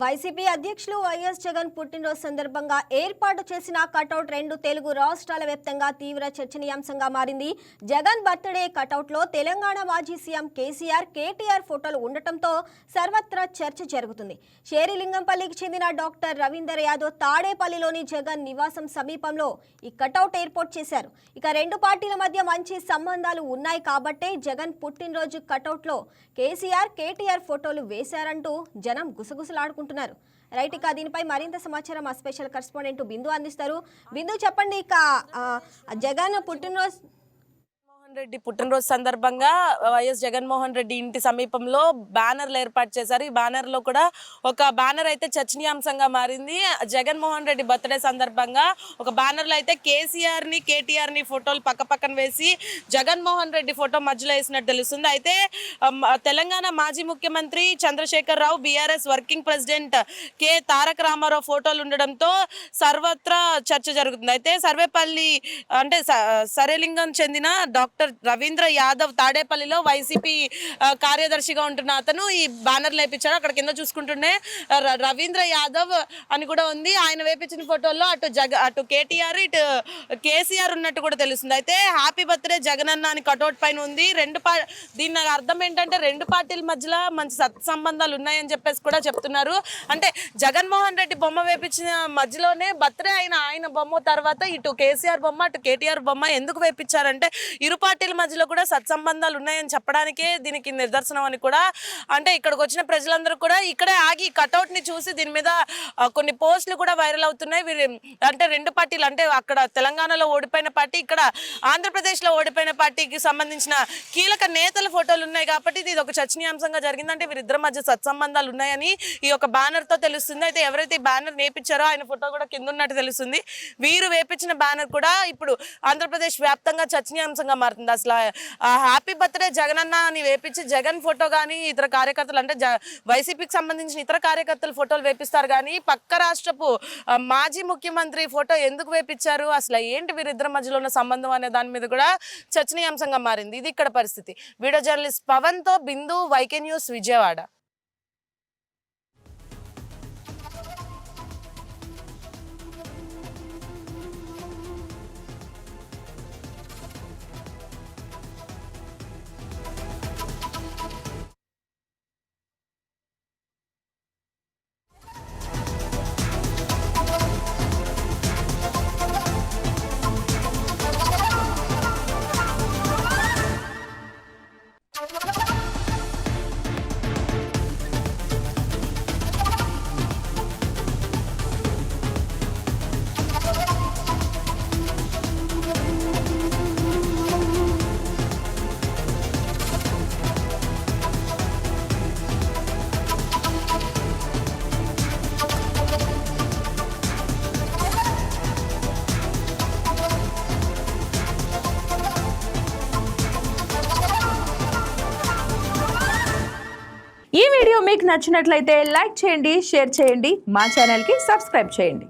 YCP అధ్యక్షులు YS Jagan పుట్టినరోజు సందర్భంగా ఏర్పాటు చేసిన కటౌట్ రెండు తెలుగు రాష్ట్రాల వ్యాప్తంగా తీవ్ర చర్చనీయాంశంగా మారింది. జగన్ బర్త్డే కటౌట్లో తెలంగాణ మాజీ సీఎం కేసీఆర్, కేటీఆర్ ఫోటోలు ఉండటంతో సర్వత్రా చర్చ జరుగుతుంది. షేరిలింగంపల్లికి చెందిన డాక్టర్ రవీందర్ యాదవ్ తాడేపల్లిలోని జగన్ నివాసం సమీపంలో ఈ కటౌట్ ఏర్పాటు చేశారు. ఇక రెండు పార్టీల మధ్య మంచి సంబంధాలు ఉన్నాయి కాబట్టే జగన్ పుట్టినరోజు కటౌట్లో కేసీఆర్, కేటీఆర్ ఫోటోలు వేశారంటూ జనం గుసగుసలాడుకుంటున్నారు. రైట్, ఇక దీనిపై మరింత సమాచారం మా స్పెషల్ కరెస్పాండెంట్ బిందు అందిస్తారు. బిందు, చెప్పండి. ఇక జగన్ రెడ్డి పుట్టినరోజు సందర్భంగా వైఎస్ జగన్మోహన్ రెడ్డి ఇంటి సమీపంలో బ్యానర్లు ఏర్పాటు చేశారు. ఈ బ్యానర్ లో కూడా ఒక బ్యానర్ అయితే చర్చనీయాంశంగా మారింది. జగన్మోహన్ రెడ్డి బర్త్డే సందర్భంగా ఒక బ్యానర్ లో అయితే కేసీఆర్ ని, కేటీఆర్ ని ఫోటోలు పక్క పక్కన వేసి జగన్మోహన్ రెడ్డి ఫోటో మధ్యలో వేసినట్టు తెలుస్తుంది. అయితే తెలంగాణ మాజీ ముఖ్యమంత్రి చంద్రశేఖర్ రావు, బీఆర్ఎస్ వర్కింగ్ ప్రెసిడెంట్ కె తారక రామారావు ఫోటోలు ఉండడంతో సర్వత్రా చర్చ జరుగుతుంది. అయితే సర్వేపల్లి అంటే సరేలింగం చెందిన డాక్టర్ రవీంద్ర యాదవ్ తాడేపల్లిలో వైసీపీ కార్యదర్శిగా ఉంటున్న అతను ఈ బ్యానర్ లేపించారు. అక్కడ కింద చూసుకుంటుండే రవీంద్ర యాదవ్ అని కూడా ఉంది. ఆయన వేపించిన ఫోటోల్లో అటు కేటీఆర్, ఇటు కేసీఆర్ ఉన్నట్టు కూడా తెలుస్తుంది. అయితే హ్యాపీ బర్త్డే జగనన్న అని కటౌట్ పైన ఉంది. దీని అర్థం ఏంటంటే రెండు పార్టీల మధ్యలో మంచి సత్సంబంధాలు ఉన్నాయని చెప్పేసి కూడా చెప్తున్నారు. అంటే జగన్మోహన్ రెడ్డి బొమ్మ వేపించిన మధ్యలోనే బర్త్డే అయిన ఆయన బొమ్మ తర్వాత ఇటు కేసీఆర్ బొమ్మ, అటు కేటీఆర్ బొమ్మ ఎందుకు వేపించారంటే ఇరు పార్టీల మధ్యలో కూడా సత్సంబంధాలు ఉన్నాయని చెప్పడానికే దీనికి నిదర్శనం అని కూడా, అంటే ఇక్కడికి వచ్చిన ప్రజలందరూ కూడా ఇక్కడే ఆగి కటౌట్ ని చూసి దీని మీద కొన్ని పోస్టులు కూడా వైరల్ అవుతున్నాయి. అంటే రెండు పార్టీలు, అంటే అక్కడ తెలంగాణలో ఓడిపోయిన పార్టీ, ఇక్కడ ఆంధ్రప్రదేశ్ లో ఓడిపోయిన పార్టీకి సంబంధించిన కీలక నేతల ఫోటోలు ఉన్నాయి కాబట్టి ఇది ఒక చర్చనీయాంశంగా జరిగిందంటే వీరిద్దరి మధ్య సత్సంబంధాలు ఉన్నాయని ఈ యొక్క బ్యానర్ తో తెలుస్తుంది. అయితే ఎవరైతే ఈ బ్యానర్ వేపించారో ఆయన ఫోటో కూడా కింద ఉన్నట్టు తెలుస్తుంది. వీరు వేపించిన బ్యానర్ కూడా ఇప్పుడు ఆంధ్రప్రదేశ్ వ్యాప్తంగా చర్చనీయాంశంగా మారుతుంది. అసలు హ్యాపీ బర్త్డే జగనన్న అని వేపించి జగన్ ఫోటో కానీ ఇతర కార్యకర్తలు, అంటే వైసీపీకి సంబంధించిన ఇతర కార్యకర్తల ఫోటోలు వేపిస్తారు కానీ పక్క రాష్ట్రపు మాజీ ముఖ్యమంత్రి ఫోటో ఎందుకు వేపించారు, అసలు ఏంటి వీరిద్దరి మధ్యలో ఉన్న సంబంధం అనే దాని మీద కూడా చర్చనీయాంశంగా మారింది. ఇది ఇక్కడ పరిస్థితి. వీడియో జర్నలిస్ట్ పవన్ తో బిందు, వైకే న్యూస్, విజయవాడ. ఈ వీడియో మీకు నచ్చినట్లయితే లైక్ చేయండి, షేర్ చేయండి, మా ఛానల్కి సబ్స్క్రైబ్ చేయండి.